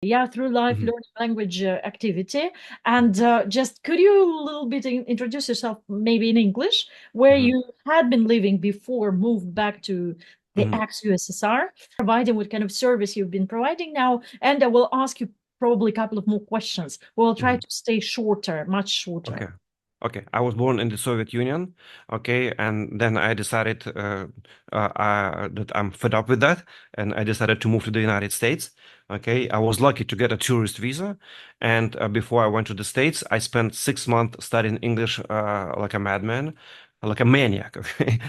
Yeah, through life Mhm, learning language activity. And just could you a little bit introduce yourself, maybe in English, where mhm, you had been living before, moved back to the mhm, ex-USSR, providing what kind of service you've been providing now. And I will ask you probably a couple of more questions. We'll try mhm. to stay shorter, much shorter. Okay. Okay. I was born in the Soviet Union. Okay. And then I decided that I'm fed up with that. And I decided to move to the United States. Okay. I was lucky to get a tourist visa. And before I went to the States, I spent 6 months studying English like a madman, like a maniac. Okay.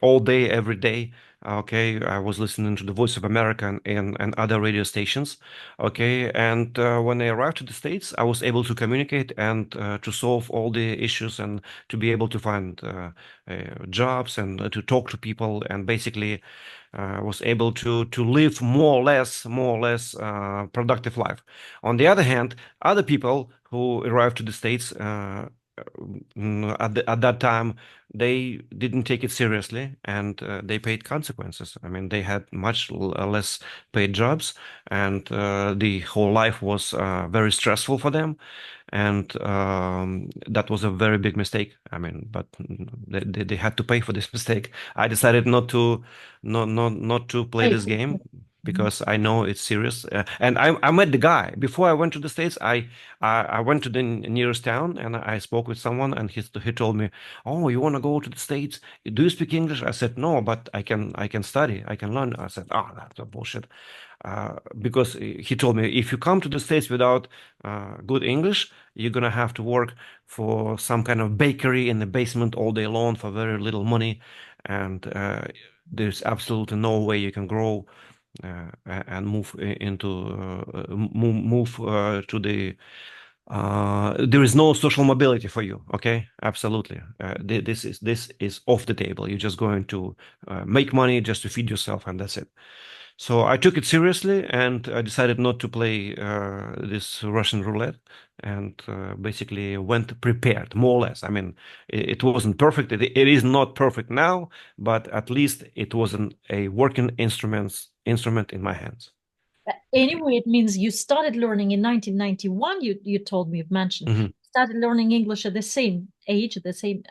All day, every day. Okay. I was listening to the Voice of America and other radio stations. Okay, and when I arrived to the States, I was able to communicate and to solve all the issues and to be able to find jobs and to talk to people and basically was able to live more or less productive life. On the other hand, other people who arrived to the States at that time, they didn't take it seriously and they paid consequences. I mean, they had much less paid jobs and the whole life was very stressful for them. And that was a very big mistake. I mean, but they had to pay for this mistake. I decided not to play Hey. this game because I know it's serious. And I met the guy before I went to the States. I went to the nearest town and I spoke with someone, and he told me, "Oh, you want to go to the States? Do you speak English?" I said, "No, but I can study. I can learn." I said, "Oh, that's a bullshit." Because he told me, if you come to the States without good English, you're gonna have to work for some kind of bakery in the basement all day long for very little money, and there's absolutely no way you can grow and move into move to the there is no social mobility for you. Okay, absolutely. This is off the table. You're just going to make money just to feed yourself, and that's it. So I took it seriously, and I decided not to play this Russian roulette, and basically went prepared, more or less. I mean, it wasn't perfect. It is not perfect now, but at least it wasn't a working instrument in my hands. Anyway, it means you started learning in 1991. You told me, you've mentioned, Hmm. started learning English at the same age, the same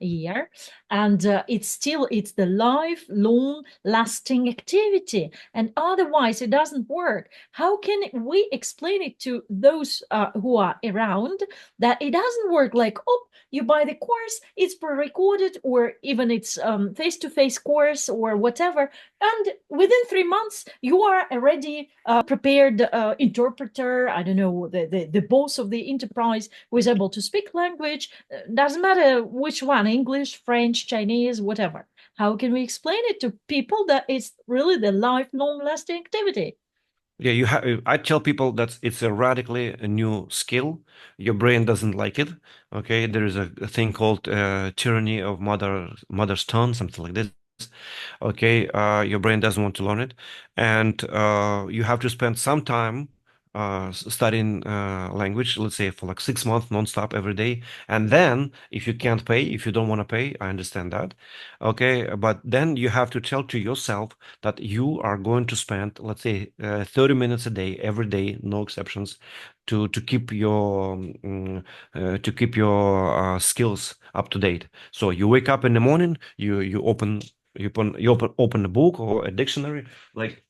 year, and it's the lifelong lasting activity. And otherwise, it doesn't work. How can we explain it to those who are around that it doesn't work? Like, oh, you buy the course, it's pre-recorded, or even it's face-to-face course or whatever, and within 3 months you are already prepared interpreter, I don't know, the boss of the enterprise who is able to speak language, doesn't matter which one, English, French, Chinese, whatever. How can we explain it to people that it's really the lifelong lasting activity? Yeah, you have. I tell people that it's a radically a new skill. Your brain doesn't like it. Okay, there is a thing called tyranny of mother's tongue, something like this. Okay, your brain doesn't want to learn it, and you have to spend some time studying language, let's say for like 6 months nonstop every day. And then if you can't pay, if you don't want to pay, I understand that. Okay, but then you have to tell to yourself that you are going to spend, let's say, 30 minutes a day, every day, no exceptions, to keep your skills up to date. So you wake up in the morning, you open a book or a dictionary, like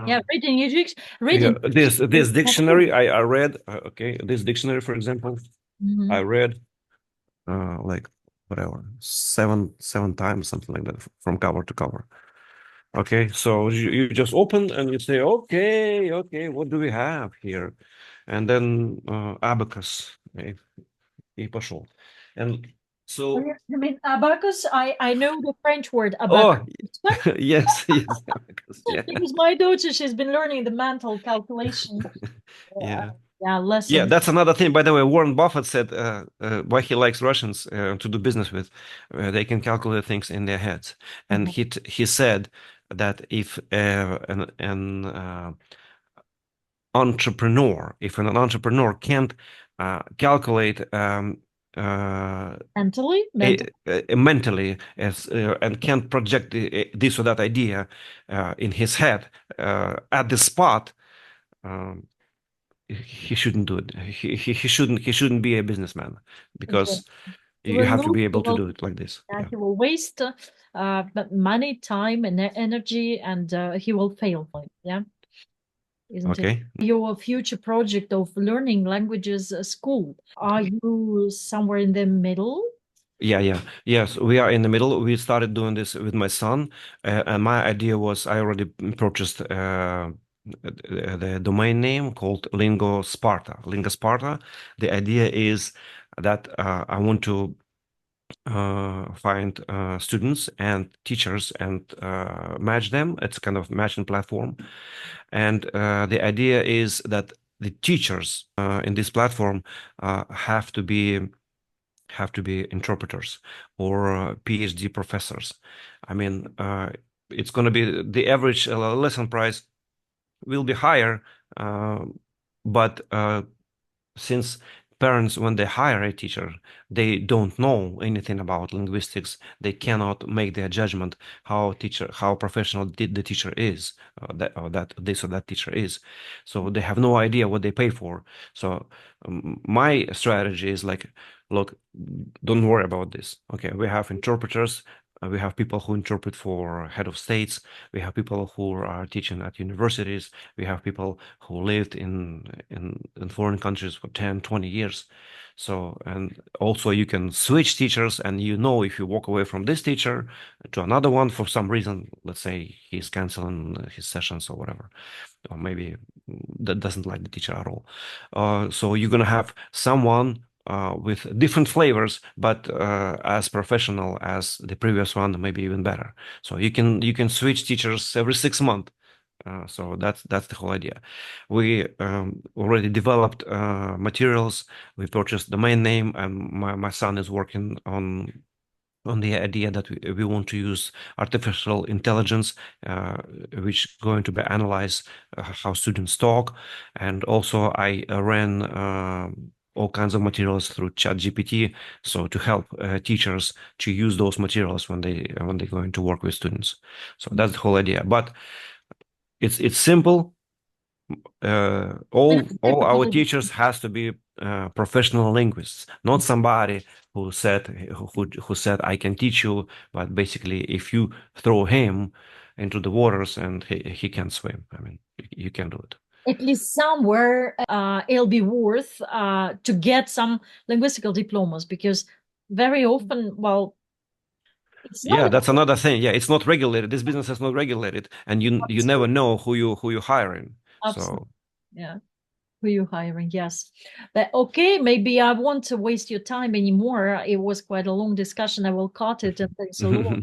Yeah, um, yeah, reading. this dictionary I read. Okay, this dictionary, for example, I Mhm. read like whatever seven times, something like that, from cover to cover. Okay, so you just open and you say, okay, what do we have here? And then abacus, и пошел. And so, I mean, abacus, I know the French word abacus, oh, yes, yes, abacus, yeah, because my daughter, she's been learning the mental calculation yeah. yeah, Yeah, lesson. that's another thing. By the way, Warren Buffett said why he likes Russians to do business with. They can calculate things in their heads, and Mhm. he said that if an entrepreneur, if an entrepreneur can't calculate Mentally, mentally as and can't project this or that idea in his head at the spot, um, he shouldn't do it. He shouldn't be a businessman exactly. because He you will have to lose, be he able to will, do it like this. Yeah. he will waste money, time, and energy, and he will fail. Yeah, isn't it? Okay. Your future project of learning languages school, are you somewhere in the middle? Yeah. Yes, we are in the middle. We started doing this with my son, and my idea was I already purchased the domain name called Lingo Sparta. Lingo Sparta. The idea is that I want to find students and teachers and match them. It's kind of matching platform. And the idea is that the teachers in this platform have to be interpreters or PhD professors. I mean, it's going to be the average lesson price will be higher, uh, but since parents, when they hire a teacher, they don't know anything about linguistics. They cannot make their judgment how professional the teacher is, that this or that teacher is. So they have no idea what they pay for. So my strategy is like, look, don't worry about this. Okay, we have interpreters. We have people who interpret for head of states. We have people who are teaching at universities. We have people who lived in foreign countries for 10, 20 years. So, and also you can switch teachers, and if you walk away from this teacher to another one for some reason, let's say he's canceling his sessions or whatever, or maybe that doesn't like the teacher at all. So you're gonna have someone with different flavors, but as professional as the previous one, maybe even better. So you can switch teachers every 6 months. So that's the whole idea. We already developed materials. We purchased domain name, and my son is working on the idea that we want to use artificial intelligence, which is going to be analyze how students talk. And also I ran all kinds of materials through ChatGPT, so to help teachers to use those materials when they're going to work with students. So that's the whole idea. But it's simple. All our teachers has to be professional linguists, not somebody who said I can teach you, but basically if you throw him into the waters and he can't swim, I mean, you can do it. At least somewhere it'll be worth to get some linguistical diplomas, because very often, well, it's not Yeah, that's another thing. Yeah, it's not regulated. This business is not regulated, and you never know who you're hiring. absolutely, So yeah, who you hiring, yes. But okay, maybe I won't waste your time anymore. It was quite a long discussion. I will cut it, and thanks a lot